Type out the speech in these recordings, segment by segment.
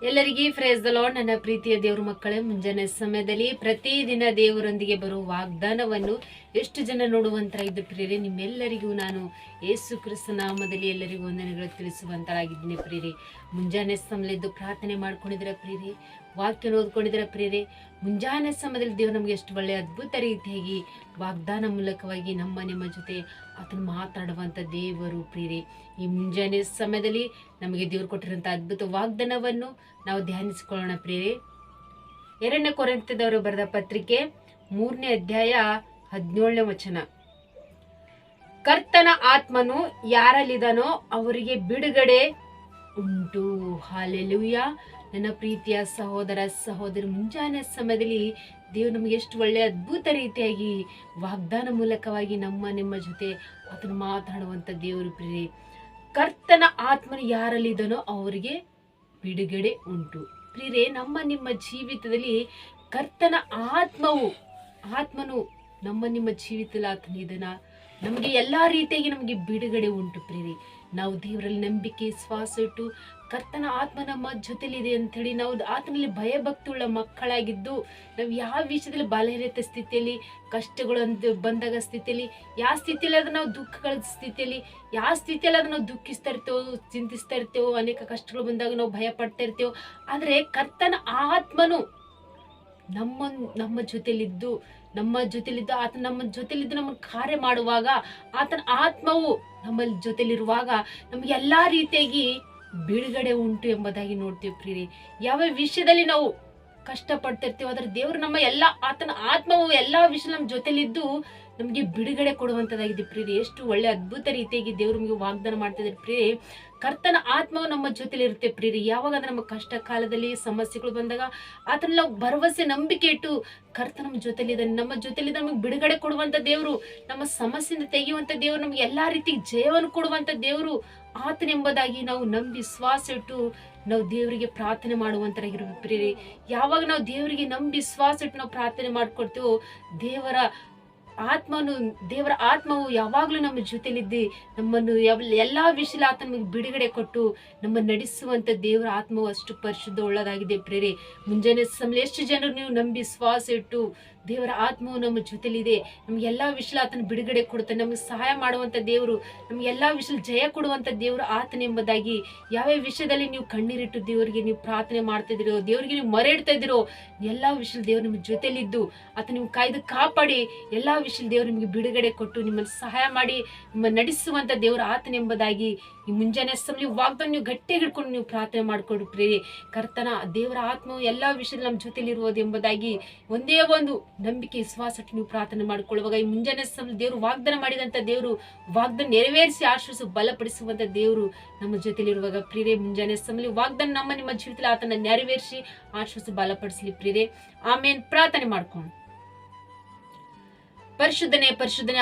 ಎಲ್ಲರಿಗೂ phrase the lord. ನನ್ನ ಪ್ರೀತಿಯ ದೇವ್ರ ಮಕ್ಕಳೇ, ಮುಂಜಾನೆ ಸಮಯದಲ್ಲಿ ಪ್ರತಿದಿನ ದೇವರೊಂದಿಗೆ ಬರುವ ವಾಗ್ದಾನವನ್ನು ಎಷ್ಟು ಜನ ನೋಡುವಂತರಾಗಿದ್ದು ಪ್ರಿಯರೇ, ನಿಮ್ಮೆಲ್ಲರಿಗೂ ನಾನು ಯೇಸು ಕ್ರಿಸ್ತ ನಾಮದಲ್ಲಿ ಎಲ್ಲರಿಗೂ ವಂದನೆಗಳು ತಿಳಿಸುವಂತರಾಗಿದ್ದೀನಿ ಪ್ರಿಯರೇ. ಮುಂಜಾನೆ ಸಮಯದ್ದು ಪ್ರಾರ್ಥನೆ ಮಾಡ್ಕೊಂಡಿದ್ದೀರಾ ಪ್ರಿಯರೇ, ವಾಕ್ಯ ಓದ್ಕೊಂಡಿದ್ದೀರಾ ಪ್ರಿಯರೇ. ಮುಂಜಾನೆ ಸಮಯದಲ್ಲಿ ದೇವರು ನಮಗೆ ಎಷ್ಟು ಒಳ್ಳೆಯ ಅದ್ಭುತ ರೀತಿಯಾಗಿ ವಾಗ್ದಾನ ಮೂಲಕವಾಗಿ ನಿಮ್ಮ ಜೊತೆ ಆತನ ಮಾತಾಡುವಂಥ ದೇವರು ಪ್ರಿಯರೇ. ಈ ಮುಂಜಾನೆ ಸಮಯದಲ್ಲಿ ನಮಗೆ ದೇವರು ಕೊಟ್ಟಿರೋಂಥ ಅದ್ಭುತ ವಾಗ್ದಾನವನ್ನು ನಾವು ಧ್ಯಾನಿಸಿಕೊಳ್ಳೋಣ ಪ್ರಿಯರೇ. 2 ಕೊರಿಂಥದವರು ಬರೆದ ಪತ್ರಿಕೆ 3ನೇ ಅಧ್ಯಾಯ 17ನೇ ವಚನ. ಕರ್ತನ ಆತ್ಮನು ಯಾರಲ್ಲಿದನೋ ಅವರಿಗೆ ಬಿಡುಗಡೆ ಉಂಟು. ಹಾಲೆಲೂಯಾ. ನನ್ನ ಪ್ರೀತಿಯ ಸಹೋದರ ಸಹೋದರಿ, ಮುಂಜಾನೆ ಸಮಯದಲ್ಲಿ ದೇವರು ನಮಗೆ ಎಷ್ಟು ಒಳ್ಳೆಯ ಅದ್ಭುತ ರೀತಿಯಾಗಿ ವಾಗ್ದಾನ ಮೂಲಕವಾಗಿ ನಿಮ್ಮ ಜೊತೆ ಅದನ್ನು ಮಾತಾಡುವಂಥ ದೇವರು ಪ್ರಿಯರೇ. ಕರ್ತನ ಆತ್ಮನು ಯಾರಲ್ಲಿದನೋ ಅವರಿಗೆ ಬಿಡುಗಡೆ ಉಂಟು. ಪ್ರಿಯರೇ, ನಿಮ್ಮ ಜೀವಿತದಲ್ಲಿ ಕರ್ತನ ಆತ್ಮನು ನಿಮ್ಮ ಜೀವಿತದಲ್ಲಿ ಆತನ ಇದನ್ನ ನಮಗೆ ಎಲ್ಲ ರೀತಿಯಾಗಿ ನಮಗೆ ಬಿಡುಗಡೆ ಉಂಟು ಪ್ರಿಯರೇ. ನಾವು ದೇವರಲ್ಲಿ ನಂಬಿಕೆ ವಿಶ್ವಾಸ ಇಟ್ಟು ಕರ್ತನ ಆತ್ಮ ನಮ್ಮ ಜೊತೆಲಿದೆ ಅಂಥೇಳಿ ನಾವು ಆತನಲ್ಲಿ ಭಯಭಕ್ತಿಯುಳ್ಳ ಮಕ್ಕಳಾಗಿದ್ದು, ನಾವು ಯಾವ ವಿಷಯದಲ್ಲಿ ಬಲಹೀನತೆ ಸ್ಥಿತಿಯಲ್ಲಿ, ಕಷ್ಟಗಳು ಅಂತ ಬಂದಾಗ ಸ್ಥಿತಿಯಲ್ಲಿ, ಯಾವ ಸ್ಥಿತಿಯಲ್ಲಿ ಆದ್ರೆ ನಾವು ದುಃಖಗಳ ಸ್ಥಿತಿಯಲ್ಲಿ, ಯಾವ ಸ್ಥಿತಿಯಲ್ಲಿ ಆದ್ರೆ ನಾವು ದುಃಖಿಸ್ತಾ ಇರ್ತೇವೋ, ಚಿಂತಿಸ್ತಾ ಇರ್ತೇವೋ, ಅನೇಕ ಕಷ್ಟಗಳು ಬಂದಾಗ ನಾವು ಭಯ ಪಡ್ತಾ ಇರ್ತೇವೋ. ಆದರೆ ಕರ್ತನ ಆತ್ಮನು ನಮ್ಮ ಜೊತೆಲಿದ್ದು ಆತನ ನಮ್ಮ ಜೊತೆಲಿದ್ದು ನಮ್ಮನ್ನು ಕಾರ್ಯ ಮಾಡುವಾಗ, ಆತನ ಆತ್ಮವು ನಮ್ಮ ಜೊತೆಲಿರುವಾಗ ನಮ್ಗೆ ಎಲ್ಲಾ ರೀತಿಯಾಗಿ ಬಿಡುಗಡೆ ಉಂಟು ಎಂಬುದಾಗಿ ನೋಡ್ತೀವಿ ಪ್ರಿಯರೇ. ಯಾವ ವಿಷಯದಲ್ಲಿ ನಾವು ಕಷ್ಟಪಡ್ತಿರ್ತೀವಿ ಆದ್ರೆ ದೇವರು ಆತನ ಆತ್ಮವು ಎಲ್ಲಾ ವಿಷಯ ನಮ್ಮ ಜೊತೆಲಿದ್ದು ನಮಗೆ ಬಿಡುಗಡೆ ಕೊಡುವಂತದ್ದಾಗಿದೆ ಪ್ರಿಯರೇ. ಎಷ್ಟು ಒಳ್ಳೆ ಅದ್ಭುತ ರೀತಿಯಾಗಿ ದೇವರು ನಮಗೆ ವಾಗ್ದಾನ ಮಾಡ್ತಿದ್ದಾರೆ ಪ್ರಿಯರೇ. ಕರ್ತನ ಆತ್ಮವು ನಮ್ಮ ಜೊತೆಲಿ ಇರುತ್ತೆ ಪ್ರಿಯರೇ. ಯಾವಾಗ ನಮ್ಮ ಕಷ್ಟ ಕಾಲದಲ್ಲಿ ಸಮಸ್ಯೆಗಳು ಬಂದಾಗ ಆತನ ನಾವು ಭರವಸೆ ನಂಬಿಕೆ ಇಟ್ಟು ಕರ್ತ ನಮ್ಮ ಜೊತೆಲಿದ್ದಾನೆ, ನಮ್ಮ ಜೊತೆಲಿದ್ದ ನಮಗೆ ಬಿಡುಗಡೆ ಕೊಡುವಂತ ದೇವರು, ನಮ್ಮ ಸಮಸ್ಯೆಯಿಂದ ತೆಗೆಯುವಂತ ದೇವರು, ನಮ್ಗೆ ಎಲ್ಲಾ ರೀತಿ ಜಯವನ್ನು ಕೊಡುವಂತ ದೇವರು ಆತನೆಂಬುದಾಗಿ ನಾವು ನಂಬಿ ವಿಶ್ವಾಸ ಇಟ್ಟು ನಾವು ದೇವರಿಗೆ ಪ್ರಾರ್ಥನೆ ಮಾಡುವಂತರಾಗಿರ್ಬೇಕು ಪ್ರಿಯರೇ. ಯಾವಾಗ ನಾವು ದೇವರಿಗೆ ನಂಬಿ ವಿಶ್ವಾಸ ಇಟ್ಟು ನಾವು ಪ್ರಾರ್ಥನೆ ಮಾಡ್ಕೊಡ್ತೀವೋ, ದೇವರ ಆತ್ಮವು ಯಾವಾಗ್ಲೂ ನಮ್ಮ ಜೊತೆಲಿದ್ದು ನಮ್ಮನ್ನು ಎಲ್ಲಾ ವಿಷಯ ಆತ ನಮಗೆ ಬಿಡುಗಡೆ ಕೊಟ್ಟು ನಮ್ಮ ನಡೆಸುವಂತ ದೇವರ ಆತ್ಮವು ಅಷ್ಟು ಪರಿಶುದ್ಧ ಉಳ್ಳದಾಗಿದೆ ಪ್ರೇರೆ. ಮುಂಜಾನೆ ಸಮಯ ಎಷ್ಟು ಜನರು ನೀವು ನಂಬಿ ವಿಶ್ವಾಸ ಇಟ್ಟು ದೇವರ ಆತ್ಮವು ನಮ್ಮ ಜೊತೆಲಿದೆ, ನಮ್ಗೆ ಎಲ್ಲಾ ವಿಷಯ ಆತನ ಬಿಡುಗಡೆ ಕೊಡುತ್ತಾನೆ, ನಮ್ಗೆ ಸಹಾಯ ಮಾಡುವಂತ ದೇವರು, ನಮ್ಗೆ ಎಲ್ಲಾ ವಿಷಯ ಜಯ ಕೊಡುವಂತ ದೇವರು ಆತನೆಂಬುದಾಗಿ ಯಾವ್ಯಾವ ವಿಷಯದಲ್ಲಿ ನೀವು ಕಣ್ಣೀರಿಟ್ಟು ದೇವರಿಗೆ ನೀವು ಪ್ರಾರ್ಥನೆ ಮಾಡ್ತಾ ಇದ್ದೀರೋ, ದೇವರಿಗೆ ನೀವು ಮೊರೆ ಇಡ್ತಾ ಇದ್ದೀರೋ, ಎಲ್ಲಾ ವಿಷಯ ದೇವರು ನಿಮ್ಮ ಜೊತೆಲಿದ್ದು ಆತ ನಿಮ್ಗೆ ಕಾಯ್ದು ಕಾಪಾಡಿ ಎಲ್ಲಾ ವಿಷಯ ದೇವರು ನಿಮಗೆ ಬಿಡುಗಡೆ ಕೊಟ್ಟು ನಿಮ್ಮನ್ನು ಸಹಾಯ ಮಾಡಿ ನಿಮ್ಮ ನಡೆಸುವಂತ ದೇವರು ಆತನೆಂಬುದಾಗಿ ಈ ಮುಂಜಾನೆ ಸಮಯ ವಾಗ್ದಾನ ನೀವು ಗಟ್ಟಿಯಾಗಿ ಹಿಡ್ಕೊಂಡು ನೀವು ಪ್ರಾರ್ಥನೆ ಮಾಡ್ಕೊಂಡು ಪ್ರೇರೆ. ಕರ್ತನ ದೇವರ ಆತ್ಮವು ಎಲ್ಲಾ ವಿಷಯದಲ್ಲಿ ನಮ್ಮ ಜೊತೆಲಿ ಇರುವುದು ಎಂಬುದಾಗಿ ಒಂದೇ ಒಂದು ನಂಬಿಕೆ ವಿಶ್ವಾಸ ನೀವು ಪ್ರಾರ್ಥನೆ ಮಾಡಿಕೊಳ್ಳುವಾಗ ಈ ಮುಂಜಾನೆ ಸಮಯ ದೇವರು ವಾಗ್ದಾನ ಮಾಡಿದಂತ ದೇವರು ವಾಗ್ದಾನ ನೆರವೇರಿಸಿ ಆಶ್ವಾಸ ಬಲಪಡಿಸುವಂತ ದೇವರು ನಮ್ಮ ಜೊತೆಲಿರುವಾಗ ಪ್ರಿಯರೇ, ಮುಂಜಾನೆ ಸಮಯ ವಾಗ್ದಾನ ನಿಮ್ಮ ಜೀವಿತದಲ್ಲಿ ಆತನ ನೆರವೇರಿಸಿ ಆಶ್ವಾಸ ಬಲಪಡಿಸಲಿ ಪ್ರಿಯರೇ. ಆಮೇಲೆ ಪ್ರಾರ್ಥನೆ ಮಾಡ್ಕೊಂಡು ಪರಿಶುದ್ಧನೆ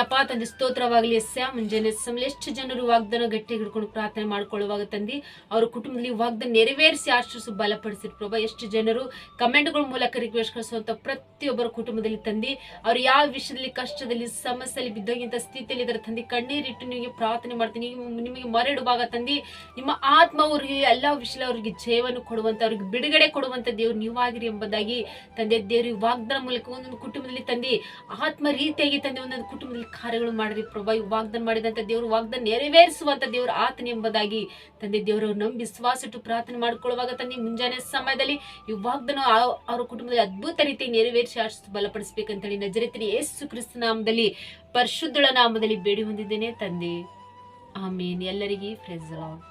ಅಪ್ಪ ತಂದೆ ಸ್ತೋತ್ರವಾಗಲಿ. ಮುಂಜಾನೆ ಸಮಯ ಎಷ್ಟು ಜನರು ವಾಗ್ದಾನ ಗಟ್ಟಿ ಹಿಡ್ಕೊಂಡು ಪ್ರಾರ್ಥನೆ ಮಾಡ್ಕೊಳ್ಳುವಾಗ ತಂದಿ ಅವ್ರ ಕುಟುಂಬದಲ್ಲಿ ವಾಗ್ದಾನ ನೆರವೇರಿಸಿ ಆಶ್ವಾಸ ಬಲಪಡಿಸಿರ್ ಪ್ರಭಾ. ಎಷ್ಟು ಜನರು ಕಮೆಂಟ್ಗಳ ಮೂಲಕ ರಿಕ್ವೆಸ್ಟ್ ಕಳಿಸುವಂತ ಪ್ರತಿಯೊಬ್ಬರ ಕುಟುಂಬದಲ್ಲಿ ತಂದಿ ಅವ್ರು ಯಾವ ವಿಷಯದಲ್ಲಿ ಕಷ್ಟದಲ್ಲಿ ಸಮಸ್ಯೆಯಲ್ಲಿ ಬಿದ್ದೋಗಿಂತ ಸ್ಥಿತಿಯಲ್ಲಿ ಇದರ ತಂದಿ ಕಣ್ಣೀರಿಟ್ಟು ನಿಮಗೆ ಪ್ರಾರ್ಥನೆ ಮಾಡ್ತೀನಿ. ನಿಮಗೆ ಮರೆಡುವಾಗ ತಂದಿ ನಿಮ್ಮ ಆತ್ಮ ಅವ್ರಿಗೆ ಎಲ್ಲಾ ವಿಷಯ ಅವ್ರಿಗೆ ಜಯವನ್ನು ಕೊಡುವಂತ ಅವ್ರಿಗೆ ಬಿಡುಗಡೆ ಕೊಡುವಂತ ದೇವ್ರು ನೀವಾಗಿರಿ ಎಂಬುದಾಗಿ ತಂದೆ ದೇವ್ರಿಗೆ ವಾಗ್ದಾನ ಮೂಲಕ ಒಂದೊಂದು ಕುಟುಂಬದಲ್ಲಿ ತಂದಿ ಆತ್ಮ ರೀತಿಯಾಗಿ ತಂದೆ ಒಂದೊಂದು ಕುಟುಂಬದಲ್ಲಿ ಕಾರ್ಯಗಳು ಮಾಡ್ರಿ ಪ್ರಭಾ. ವಾಗ್ದಾನ ಮಾಡಿದಂತ ದೇವರು ವಾಗ್ದಾನ ನೆರವೇರಿಸುವಂತ ದೇವರು ಆತನ ಎಂಬುದಾಗಿ ತಂದೆ ದೇವರು ನಂಬಿ ವಿಶ್ವಾಸ ಇಟ್ಟು ಪ್ರಾರ್ಥನೆ ಮಾಡ್ಕೊಳ್ಳುವಾಗ ತಂದೆ ಮುಂಜಾನೆ ಸಮಯದಲ್ಲಿ ಈ ವಾಗ್ದಾನ ಅವರ ಕುಟುಂಬದಲ್ಲಿ ಅದ್ಭುತ ರೀತಿ ನೆರವೇರಿಸಿ ಆಶಿಸಿ ಬಲಪಡಿಸಬೇಕಂತೇಳಿ ನಜರೇತಿನ ಯೇಸು ಕ್ರಿಸ್ತ ನಾಮದಲ್ಲಿ ಪರಿಶುದ್ಧಳ ನಾಮದಲ್ಲಿ ಬೇಡಿ ಹೊಂದಿದ್ದೇನೆ ತಂದೆ. ಆಮೇನ್. ಎಲ್ಲರಿಗೂ ಪ್ರೈಸ್ ದಿ ಲಾರ್ಡ್.